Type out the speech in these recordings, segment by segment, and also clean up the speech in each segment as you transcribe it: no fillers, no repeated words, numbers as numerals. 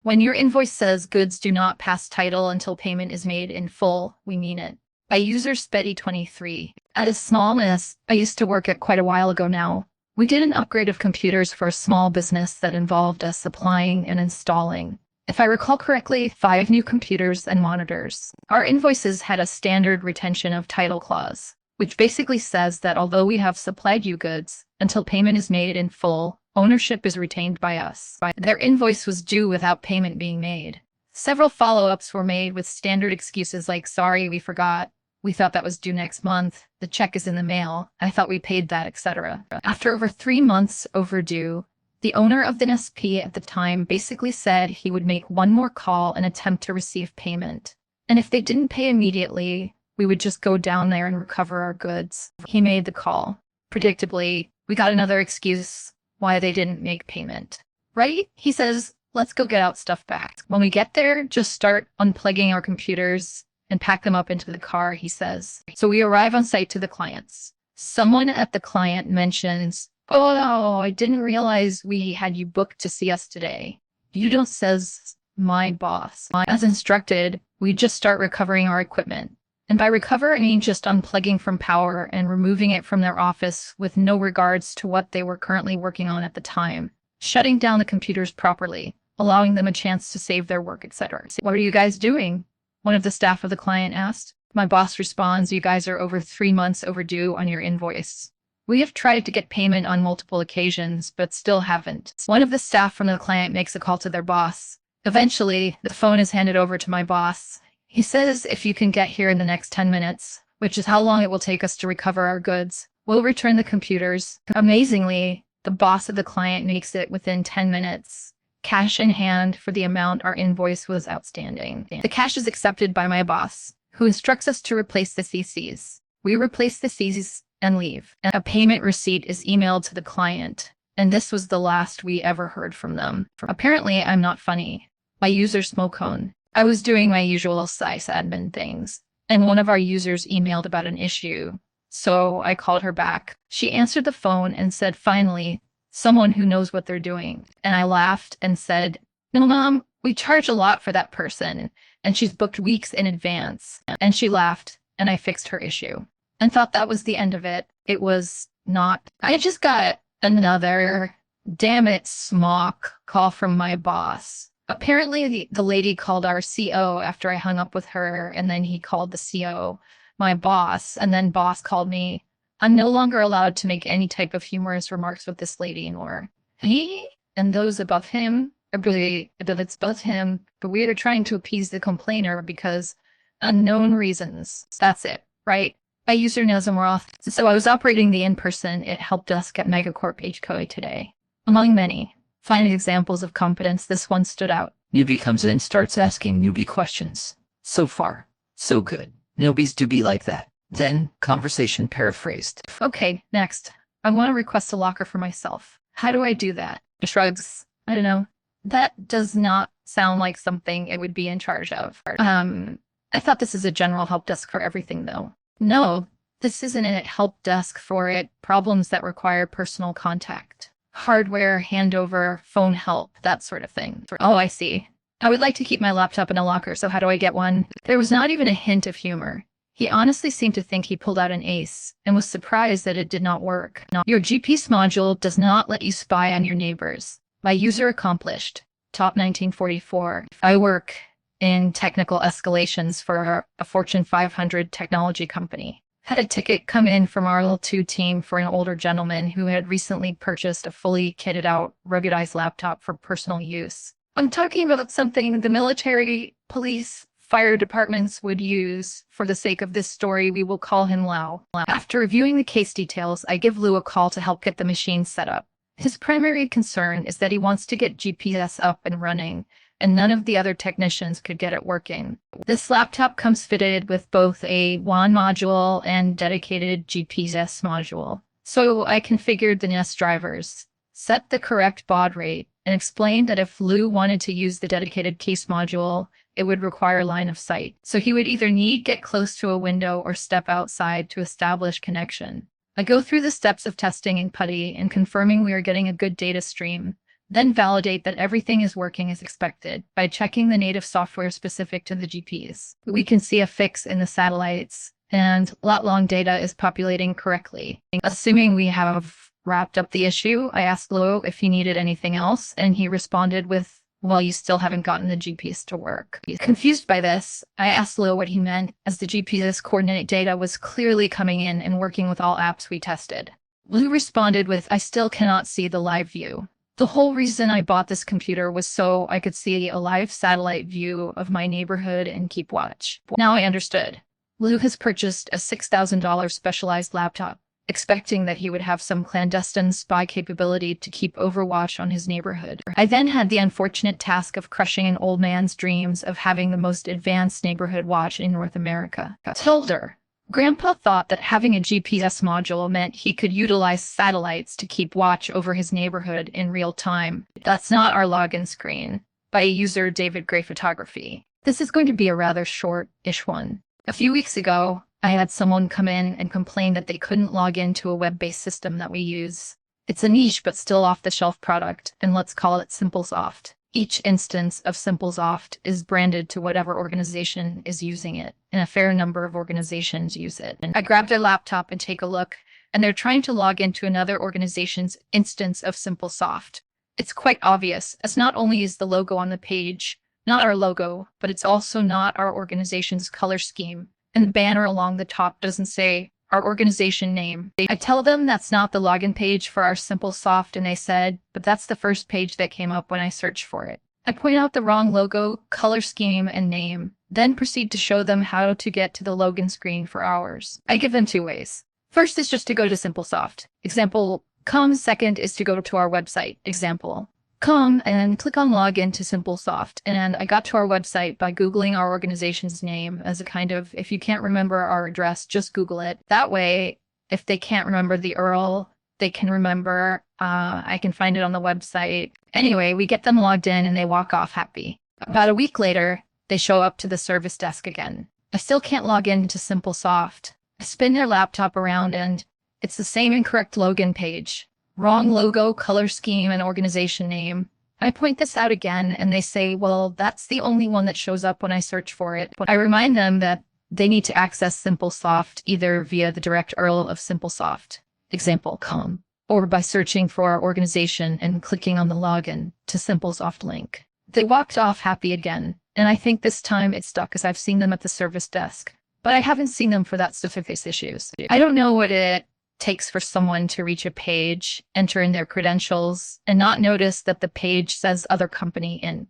When your invoice says goods do not pass title until payment is made in full, we mean it. By user Spetty23. At a small mess I used to work at quite a while ago now, we did an upgrade of computers for a small business that involved us supplying and installing, if I recall correctly, 5 new computers and monitors. Our invoices had a standard retention of title clause, which basically says that although we have supplied you goods, until payment is made in full, ownership is retained by us. Their invoice was due without payment being made. Several follow-ups were made with standard excuses like, sorry, we forgot. We thought that was due next month. The check is in the mail. I thought we paid that, etc. After over 3 months overdue, the owner of the NSP at the time basically said he would make one more call and attempt to receive payment. And if they didn't pay immediately, we would just go down there and recover our goods. He made the call. Predictably, we got another excuse why they didn't make payment. Right? He says, let's go get out stuff back. When we get there, just start unplugging our computers and pack them up into the car, he says. So we arrive on site to the clients. Someone at the client mentions, oh no, I didn't realize we had you booked to see us today. You don't, says my boss. As instructed, we just start recovering our equipment. And by recover, I mean just unplugging from power and removing it from their office with no regards to what they were currently working on at the time. Shutting down the computers properly, allowing them a chance to save their work, etc. What are you guys doing? One of the staff of the client asked. My boss responds, you guys are over 3 months overdue on your invoice. We have tried to get payment on multiple occasions, but still haven't. One of the staff from the client makes a call to their boss. Eventually, the phone is handed over to my boss. He says if you can get here in the next 10 minutes, which is how long it will take us to recover our goods, we'll return the computers. Amazingly, the boss of the client makes it within 10 minutes. Cash in hand for the amount our invoice was outstanding. The cash is accepted by my boss, who instructs us to replace the CCs. We replace the CCs and leave. And a payment receipt is emailed to the client, and this was the last we ever heard from them. Apparently, I'm not funny. My user Smokehone. I was doing my usual sysadmin things, and one of our users emailed about an issue, so I called her back. She answered the phone and said, finally, someone who knows what they're doing. And I laughed and said, no, Mom, we charge a lot for that person, and she's booked weeks in advance. And she laughed, and I fixed her issue. And thought that was the end of it. It was not. I just got another, damn it, smock call from my boss. Apparently, the lady called our CO after I hung up with her, and then he called the CO, my boss, and then boss called me. I'm no longer allowed to make any type of humorous remarks with this lady anymore. He and those above him, it's above him, but we are trying to appease the complainer because unknown reasons. That's it, right? By user Nazamroth. So I was operating the in-person help desk at Megacorp HCOE today. Among many fine examples of competence, this one stood out. Newbie comes in and starts asking newbie questions. So far, so good. Newbies do be like that. Then, conversation paraphrased. Okay, next. I want to request a locker for myself. How do I do that? Shrugs. I don't know. That does not sound like something it would be in charge of. I thought this is a general help desk for everything, though. No, this isn't a help desk for problems that require personal contact. Hardware, handover, phone help, that sort of thing. Oh, I see. I would like to keep my laptop in a locker, so how do I get one? There was not even a hint of humor. He honestly seemed to think he pulled out an ace and was surprised that it did not work. Your GPS module does not let you spy on your neighbors. My user accomplished. Top 1944. I work in technical escalations for a Fortune 500 technology company. Had a ticket come in from our L2 team for an older gentleman who had recently purchased a fully kitted out, ruggedized laptop for personal use. I'm talking about something the military, police, fire departments would use. For the sake of this story, we will call him Lau. After reviewing the case details, I give Lou a call to help get the machine set up. His primary concern is that he wants to get GPS up and running, and none of the other technicians could get it working. This laptop comes fitted with both a WAN module and dedicated GPS module. So I configured the Nest drivers, set the correct baud rate, and explained that if Lou wanted to use the dedicated case module, it would require line of sight. So he would either need get close to a window or step outside to establish connection. I go through the steps of testing in PuTTY and confirming we are getting a good data stream. Then validate that everything is working as expected by checking the native software specific to the GPS. We can see a fix in the satellites and lat-long data is populating correctly. Assuming we have wrapped up the issue, I asked Lo if he needed anything else, and he responded with, "Well, you still haven't gotten the GPS to work." Confused by this, I asked Lo what he meant, as the GPS coordinate data was clearly coming in and working with all apps we tested. Lou responded with, "I still cannot see the live view. The whole reason I bought this computer was so I could see a live satellite view of my neighborhood and keep watch." Now I understood. Lou has purchased a $6,000 specialized laptop, expecting that he would have some clandestine spy capability to keep overwatch on his neighborhood. I then had the unfortunate task of crushing an old man's dreams of having the most advanced neighborhood watch in North America. I told her, Grandpa thought that having a GPS module meant he could utilize satellites to keep watch over his neighborhood in real time. That's not our login screen. By user David Gray Photography. This is going to be a rather short-ish one. A few weeks ago, I had someone come in and complain that they couldn't log into a web-based system that we use. It's a niche but still off-the-shelf product, and let's call it SimpleSoft. Each instance of SimpleSoft is branded to whatever organization is using it, and a fair number of organizations use it. And I grabbed their laptop and take a look, and they're trying to log into another organization's instance of SimpleSoft. It's quite obvious, as not only is the logo on the page not our logo, but it's also not our organization's color scheme, and the banner along the top doesn't say our organization name. I tell them that's not the login page for our SimpleSoft, and they said, but that's the first page that came up when I searched for it. I point out the wrong logo, color scheme, and name, then proceed to show them how to get to the login screen for ours. I give them two ways. First is just to go to SimpleSoft. Example, come. Second is to go to our website. Example, come and click on login to SimpleSoft. And I got to our website by Googling our organization's name as a kind of, if you can't remember our address, just Google it. That way, if they can't remember the URL, they can remember, I can find it on the website. Anyway, we get them logged in and they walk off happy. About a week later, they show up to the service desk again. I still can't log in to SimpleSoft. I spin their laptop around and it's the same incorrect login page. Wrong logo, color scheme, and organization name. I point this out again and they say, well, that's the only one that shows up when I search for it. But I remind them that they need to access SimpleSoft either via the direct URL of SimpleSoft, example, com, or by searching for our organization and clicking on the login to SimpleSoft link. They walked off happy again, and I think this time it stuck as I've seen them at the service desk. But I haven't seen them for that specific issues. I don't know what it takes for someone to reach a page, enter in their credentials, and not notice that the page says other company in.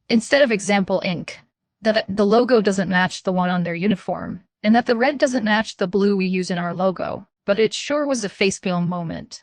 Instead of example Inc., that the logo doesn't match the one on their uniform, and that the red doesn't match the blue we use in our logo. But it sure was a facepalm moment.